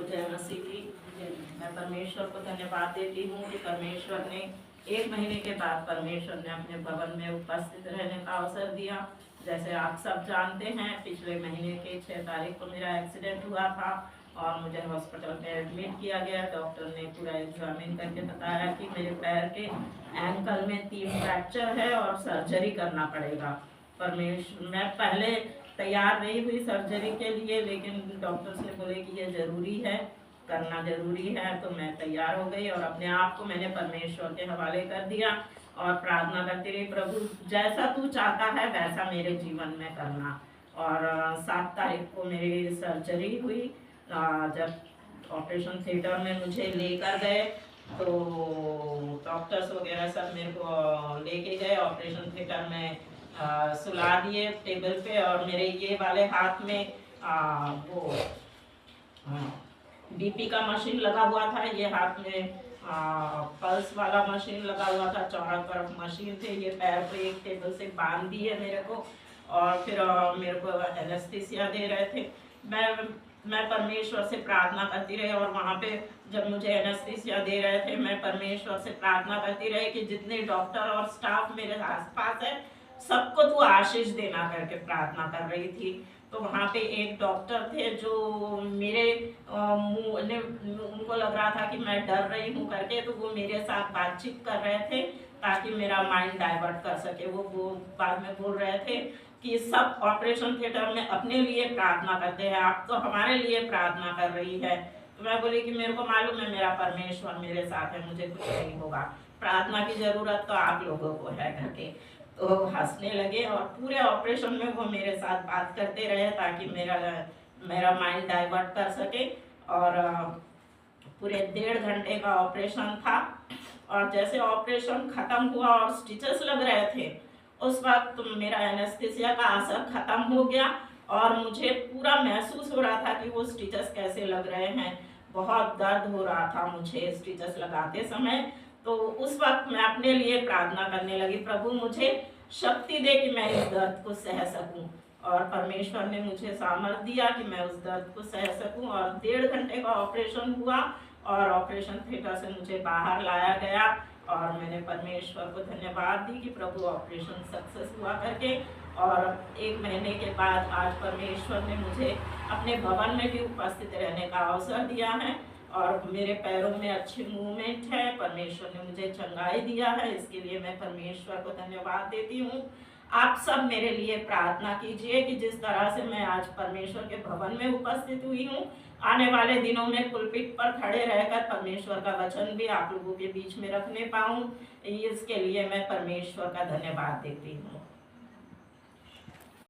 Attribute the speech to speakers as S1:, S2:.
S1: जय मसीह की। मैं परमेश्वर को धन्यवाद देती हूँ कि परमेश्वर ने 1 महीने के बाद परमेश्वर ने अपने भवन में उपस्थित रहने का अवसर दिया। जैसे आप सब जानते हैं, पिछले महीने के 6 तारीख को मेरा एक्सीडेंट हुआ था और मुझे हॉस्पिटल में एडमिट किया गया। डॉक्टर ने पूरा एग्जामिन करके बताया कि मेरे पैर के एंकल में 3 फ्रैक्चर है और सर्जरी करना पड़ेगा। परमेश्वर, मैं पहले तैयार नहीं हुई सर्जरी के लिए, लेकिन डॉक्टर्स ने बोले कि ये ज़रूरी है, करना ज़रूरी है, तो मैं तैयार हो गई और अपने आप को मैंने परमेश्वर के हवाले कर दिया और प्रार्थना करती रही, प्रभु जैसा तू चाहता है वैसा मेरे जीवन में करना। और 7 तारीख को मेरी सर्जरी हुई। जब ऑपरेशन थिएटर में मुझे लेकर गए तो डॉक्टर्स वगैरह सब मेरे को लेके गए ऑपरेशन थिएटर में, सुला दिए टेबल पे और मेरे ये वाले हाथ में वो बीपी का मशीन लगा हुआ था, ये हाथ में पल्स वाला मशीन लगा हुआ था, चारों तरफ मशीन थे। ये पैर पे एक टेबल से बांध दिए मेरे को और फिर मेरे को एनेस्थीसिया दे रहे थे। मैं परमेश्वर से प्रार्थना करती रही और वहाँ पे जब मुझे एनेस्थीसिया दे रहे थे मैं परमेश्वर से प्रार्थना करती रही कि जितने डॉक्टर और स्टाफ मेरे आसपास है सबको तू आशीष देना करके प्रार्थना कर रही थी। तो वहाँ पे एक डॉक्टर थे जो मेरे मुँह ने, उनको लग रहा था कि मैं डर रही हूँ करके, तो वो मेरे साथ बातचीत कर रहे थे ताकि मेरा माइंड डाइवर्ट कर सके। वो बाद में बोल रहे थे कि सब ऑपरेशन थिएटर में अपने लिए प्रार्थना करते हैं, आप तो हमारे लिए प्रार्थना कर रही है। तो मैं बोली कि मेरे को मालूम है मेरा परमेश्वर मेरे साथ है, मुझे कुछ नहीं होगा, प्रार्थना की ज़रूरत तो आप लोगों को है करके। तो हंसने लगे और पूरे ऑपरेशन में वो मेरे साथ बात करते रहे ताकि मेरा माइंड डाइवर्ट कर सके। और पूरे 1.5 घंटे का ऑपरेशन था और जैसे ऑपरेशन ख़त्म हुआ और स्टिचेस लग रहे थे उस वक्त मेरा एनेस्थीसिया का असर ख़त्म हो गया और मुझे पूरा महसूस हो रहा था कि वो स्टिचेस कैसे लग रहे हैं। बहुत दर्द हो रहा था मुझे स्टिचेस लगाते समय। तो उस वक्त मैं अपने लिए प्रार्थना करने लगी, प्रभु मुझे शक्ति दे कि मैं इस दर्द को सह सकूं। और परमेश्वर ने मुझे सामर्थ्य दिया कि मैं उस दर्द को सह सकूं और 1.5 घंटे का ऑपरेशन हुआ और ऑपरेशन थिएटर से मुझे बाहर लाया गया और मैंने परमेश्वर को धन्यवाद दी कि प्रभु ऑपरेशन सक्सेस हुआ करके। और 1 महीने के बाद आज परमेश्वर ने मुझे अपने भवन में भी उपस्थित रहने का अवसर दिया है और मेरे पैरों में अच्छी मूवमेंट है। परमेश्वर ने मुझे चंगाई दिया है, इसके लिए मैं परमेश्वर को धन्यवाद देती हूँ। आप सब मेरे लिए प्रार्थना कीजिए कि जिस तरह से मैं आज परमेश्वर के भवन में उपस्थित हुई हूँ, आने वाले दिनों में पुलपिट पर खड़े रहकर परमेश्वर का वचन भी आप लोगों के बीच में रखने पाऊँ। इसके लिए मैं परमेश्वर का धन्यवाद देती हूँ।